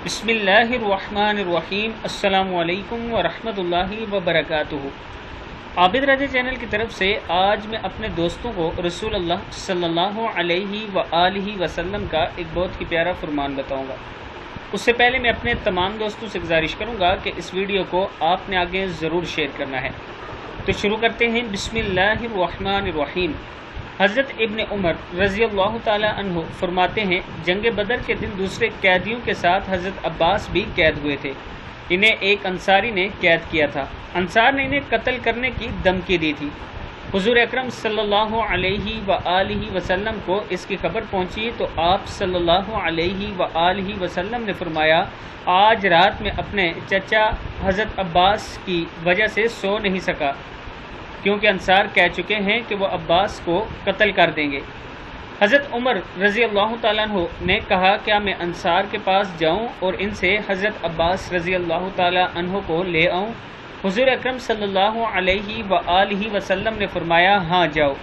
بسم اللہ الرحمن الرحیم۔ السلام علیکم ورحمۃ اللہ وبرکاتہ۔ عابد رضا چینل کی طرف سے آج میں اپنے دوستوں کو رسول اللہ صلی اللہ علیہ وآلہ وسلم کا ایک بہت ہی پیارا فرمان بتاؤں گا۔ اس سے پہلے میں اپنے تمام دوستوں سے گزارش کروں گا کہ اس ویڈیو کو آپ نے آگے ضرور شیئر کرنا ہے۔ تو شروع کرتے ہیں۔ بسم اللہ الرحمن الرحیم۔ حضرت ابن عمر رضی اللہ تعالی عنہ فرماتے ہیں، جنگ بدر کے دن دوسرے قیدیوں کے ساتھ حضرت عباس بھی قید ہوئے تھے۔ انہیں ایک انصاری نے قید کیا تھا۔ انصار نے انہیں قتل کرنے کی دھمکی دی تھی۔ حضور اکرم صلی اللہ علیہ وآلہ وسلم کو اس کی خبر پہنچی تو آپ صلی اللہ علیہ وآلہ وسلم نے فرمایا، آج رات میں اپنے چچا حضرت عباس کی وجہ سے سو نہیں سکا، کیونکہ انصار کہہ چکے ہیں کہ وہ عباس کو قتل کر دیں گے۔ حضرت عمر رضی اللہ تعالیٰ عنہ نے کہا، کیا میں انصار کے پاس جاؤں اور ان سے حضرت عباس رضی اللہ تعالیٰ عنہ کو لے آؤں؟ حضور اکرم صلی اللہ علیہ وآلہ وسلم نے فرمایا، ہاں جاؤ۔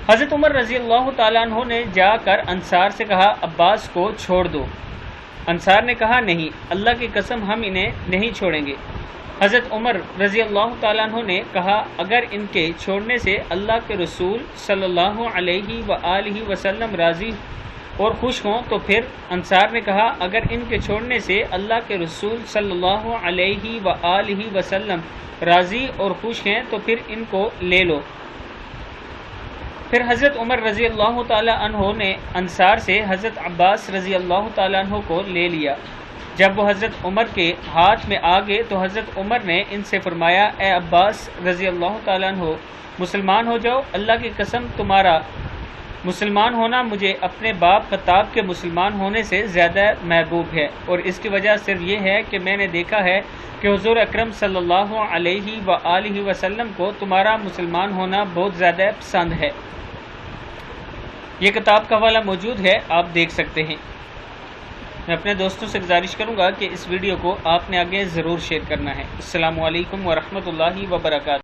حضرت عمر رضی اللہ تعالیٰ عنہ نے جا کر انصار سے کہا، عباس کو چھوڑ دو۔ انصار نے کہا، نہیں، اللہ کی قسم ہم انہیں نہیں چھوڑیں گے۔ حضرت عمر رضی اللہ تعالیٰ عنہ نے کہا، اگر ان کے چھوڑنے سے اللہ کے رسول صلی اللہ علیہ وآلہ وسلم راضی اور خوش ہوں تو پھر؟ انصار نے کہا، اگر ان کے چھوڑنے سے اللہ کے رسول صلی اللہ علیہ وآلہ وسلم راضی اور خوش ہیں تو پھر ان کو لے لو۔ پھر حضرت عمر رضی اللہ تعالیٰ عنہ نے انصار سے حضرت عباس رضی اللہ تعالیٰ عنہ کو لے لیا۔ جب وہ حضرت عمر کے ہاتھ میں آ گئے تو حضرت عمر نے ان سے فرمایا، اے عباس رضی اللہ تعالیٰ عنہ، مسلمان ہو جاؤ۔ اللہ کی قسم تمہارا مسلمان ہونا مجھے اپنے باپ خطاب کے مسلمان ہونے سے زیادہ محبوب ہے، اور اس کی وجہ صرف یہ ہے کہ میں نے دیکھا ہے کہ حضور اکرم صلی اللہ علیہ وآلہ وسلم کو تمہارا مسلمان ہونا بہت زیادہ پسند ہے۔ یہ کتاب کا حوالہ موجود ہے، آپ دیکھ سکتے ہیں۔ میں اپنے دوستوں سے گزارش کروں گا کہ اس ویڈیو کو آپ نے آگے ضرور شیئر کرنا ہے۔ السلام علیکم ورحمۃ اللہ وبرکاتہ۔